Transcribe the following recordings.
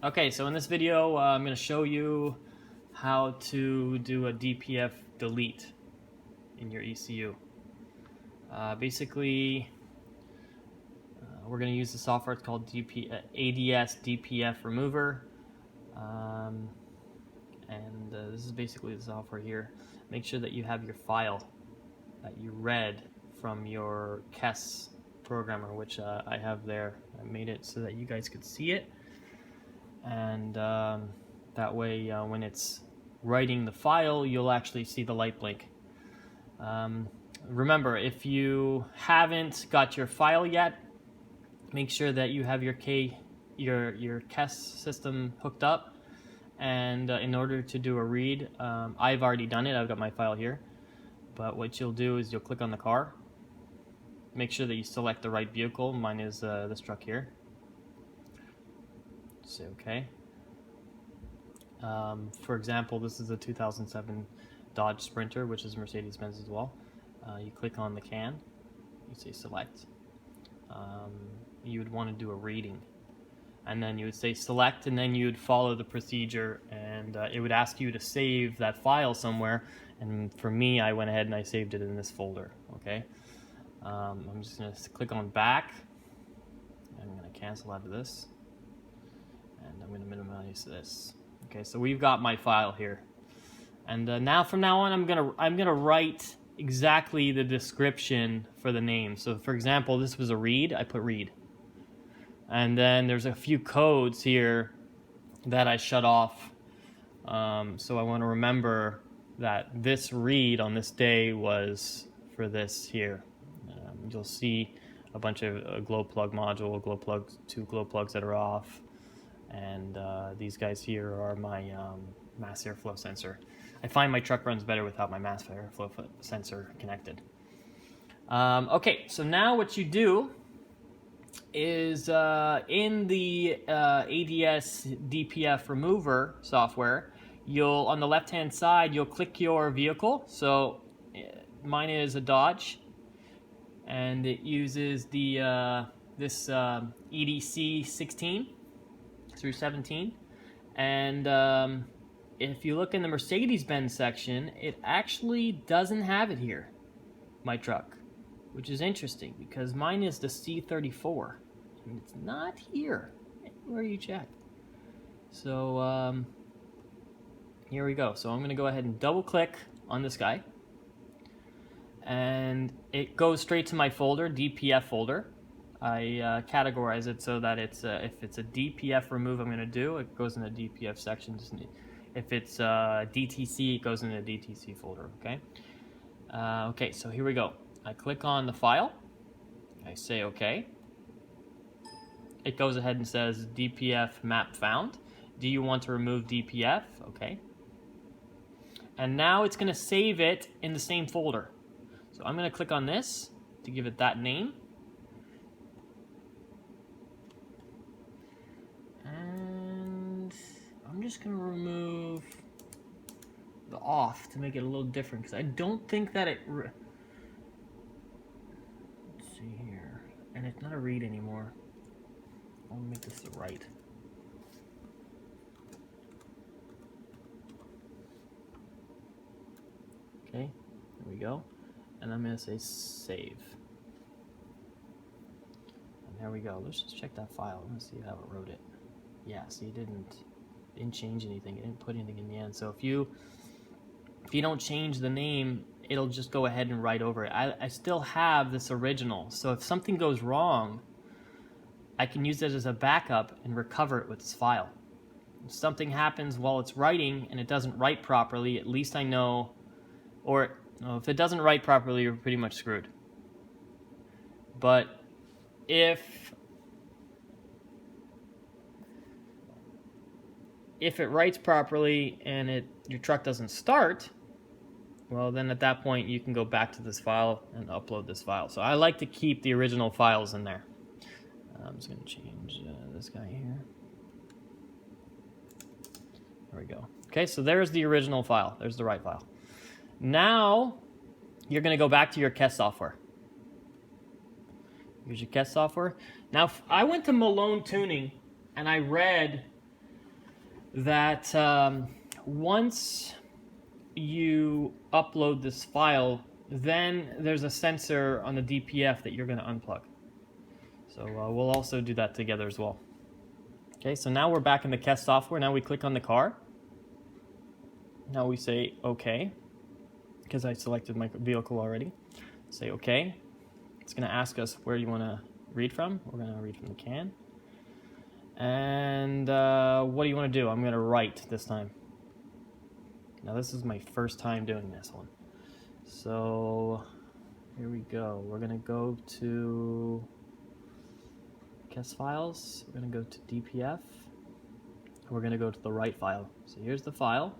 Okay, so in this video, I'm going to show you how to do a DPF delete in your ECU. Basically, we're going to use the software. It's called ADS DPF Remover, this is basically the software here. Make sure that you have your file that you read from your KES programmer, which I have there. I made it so that you guys could see it. And that way when it's writing the file, you'll actually see the light blink. Remember, if you haven't got your file yet, make sure that you have your KES system hooked up. And in order to do a read, I've already done it. I've got my file here. But what you'll do is you'll click on the car. Make sure that you select the right vehicle. Mine is this truck here. Say OK. For example, this is a 2007 Dodge Sprinter, which is Mercedes-Benz as well. You click on the can, you say select. You would want to do a reading, and then you would say select, and then you would follow the procedure, and it would ask you to save that file somewhere. And for me, I went ahead and I saved it in this folder. Okay. I'm just going to click on back. I'm going to cancel out of this. And I'm going to minimize this. Okay, so we've got my file here, and now from now on, I'm gonna write exactly the description for the name. So, for example, this was a read. I put read, and then there's a few codes here that I shut off. So I want to remember that this read on this day was for this here. You'll see a bunch of glow plug module, glow plugs, 2 glow plugs that are off. And these guys here are my mass airflow sensor. I find my truck runs better without my mass airflow sensor connected. Okay, so now what you do is in the ADS DPF Remover software, on the left-hand side, you'll click your vehicle. So mine is a Dodge, and it uses the this EDC 16 through 17, and if you look in the Mercedes-Benz section, it actually doesn't have it here, my truck, which is interesting because mine is the C34 and it's not here anywhere you check. So here we go. So I'm going to go ahead and double click on this guy, and it goes straight to my folder, DPF folder. I categorize it so that it's if it's a DPF remove I'm going to do, it goes in the DPF section. If it's DTC, it goes in the DTC folder. Okay. Okay. So here we go. I click on the file. I say OK. It goes ahead and says DPF map found. Do you want to remove DPF? Okay. And now it's going to save it in the same folder. So I'm going to click on this to give it that name. I'm just going to remove the off to make it a little different, because I don't think that it... Let's see here. And it's not a read anymore. I'll make this the right. Okay, there we go. And I'm going to say save. And there we go. Let's just check that file. Let's see how it wrote it. Yeah, see, it didn't change anything. It didn't put anything in the end. So if you don't change the name, it'll just go ahead and write over it. I still have this original. So if something goes wrong, I can use it as a backup and recover it with this file. If something happens while it's writing and it doesn't write properly, at least I know, or if it doesn't write properly, you're pretty much screwed. But if it writes properly and your truck doesn't start, well, then at that point you can go back to this file and upload this file. So I like to keep the original files in there. I'm just going to change this guy here. There we go. Okay, so there's the original file. There's the right file. Now you're going to go back to your KES software. Here's your KES software. Now I went to Malone Tuning and I read that once you upload this file, then there's a sensor on the DPF that you're going to unplug. So we'll also do that together as well. Okay, so now we're back in the KES software. Now we click on the car. Now we say OK, because I selected my vehicle already. Say OK. It's going to ask us where you want to read from. We're going to read from the can. And what do you want to do? I'm going to write this time. Now this is my first time doing this one. So here we go. We're going to go to KES files. We're going to go to DPF. We're going to go to the write file. So here's the file.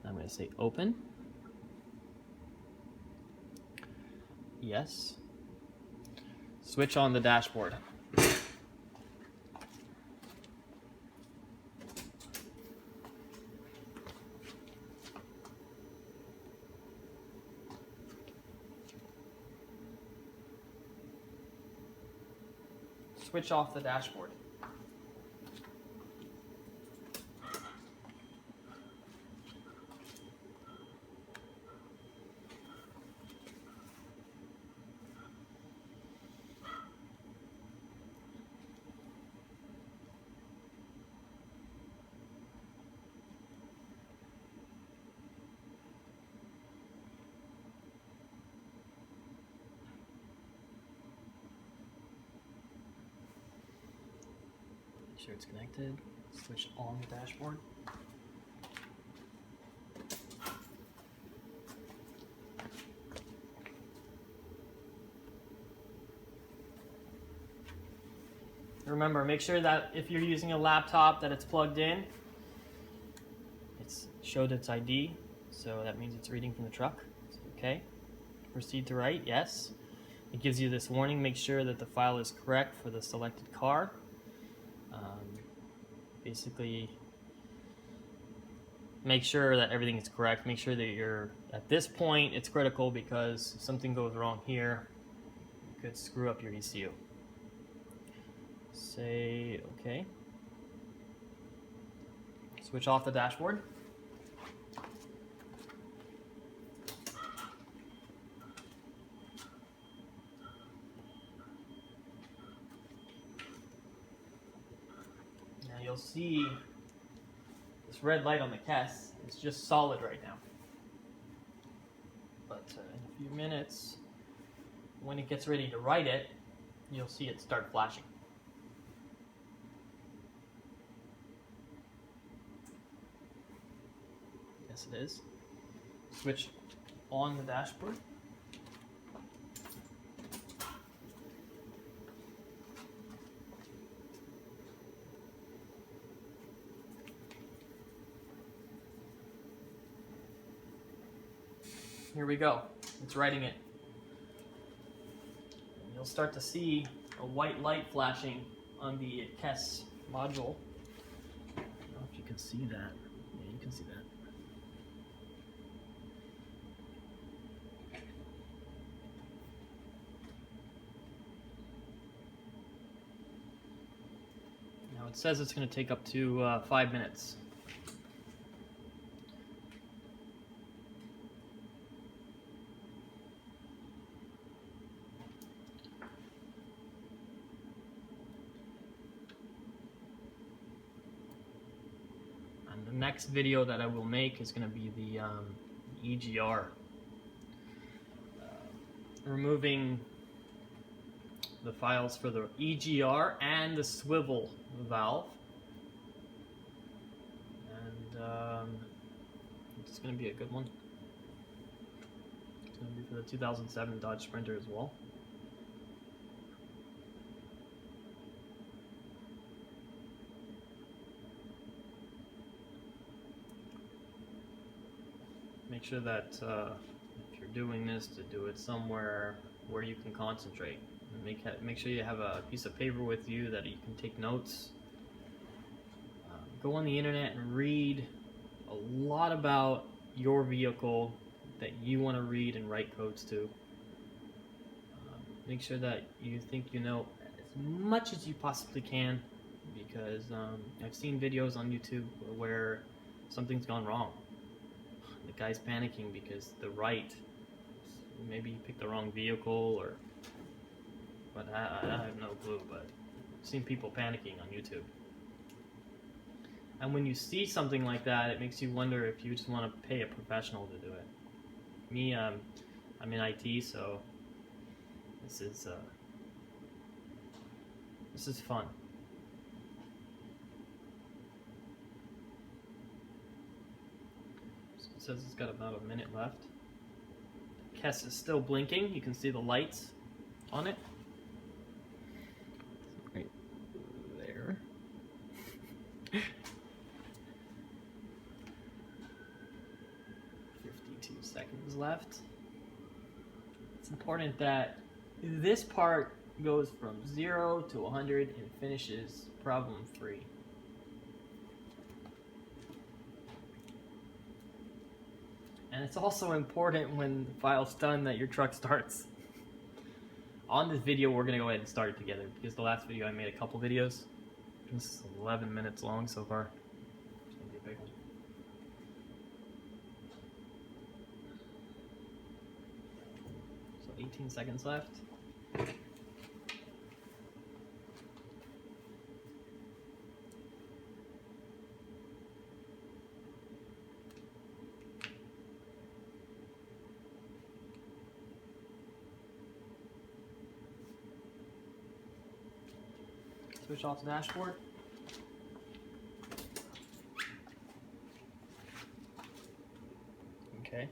I'm going to say open. Yes. Switch on the dashboard. Switch off the dashboard. Make sure it's connected. Switch on the dashboard. Remember, make sure that if you're using a laptop that it's plugged in, it's showed its ID, so that means it's reading from the truck. So, okay. Proceed to write, yes. It gives you this warning, make sure that the file is correct for the selected car. Basically, make sure that everything is correct. Make sure that you're, at this point, it's critical because if something goes wrong here, it could screw up your ECU. Say okay. Switch off the dashboard. Now you'll see this red light on the KES is just solid right now. But in a few minutes, when it gets ready to write it, you'll see it start flashing. Yes, it is. Switch on the dashboard. Here we go. It's writing it. And you'll start to see a white light flashing on the KES module. I don't know if you can see that. Yeah, you can see that. Now it says it's going to take up to 5 minutes. The next video that I will make is going to be the EGR. Removing the files for the EGR and the swivel valve. And it's going to be a good one. It's going to be for the 2007 Dodge Sprinter as well. Make sure that if you're doing this, to do it somewhere where you can concentrate. Make sure you have a piece of paper with you that you can take notes. Go on the internet and read a lot about your vehicle that you want to read and write codes to. Make sure that you think you know as much as you possibly can because I've seen videos on YouTube where something's gone wrong. The guy's panicking because maybe he picked the wrong vehicle, or but I have no clue. But I've seen people panicking on YouTube. And when you see something like that, it makes you wonder if you just want to pay a professional to do it. Me, I'm in IT, so this is fun. So it says it's got about a minute left. Kess is still blinking. You can see the lights on it. Right there. 52 seconds left. It's important that this part goes from 0 to 100 and finishes problem free. And it's also important when the file's done that your truck starts. On this video, we're gonna go ahead and start it together because the last video I made a couple videos. This is 11 minutes long so far. It's gonna be a big one. So 18 seconds left. Switch off the dashboard. Okay.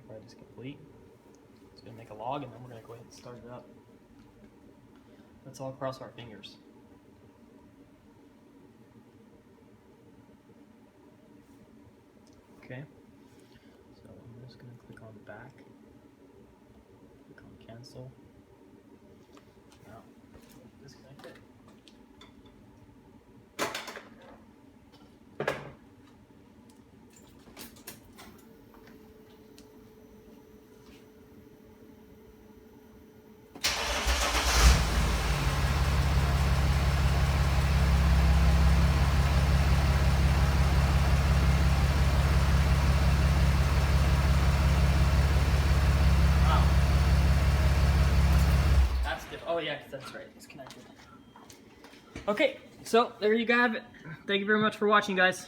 Ride is complete. It's going to make a log and then we're going to go ahead and start it up. Let's all cross our fingers. Okay. So I'm just going to click on back. Click on cancel. Now, disconnect it. Oh yeah, that's right, it's connected. Okay, so there you have it. Thank you very much for watching, guys.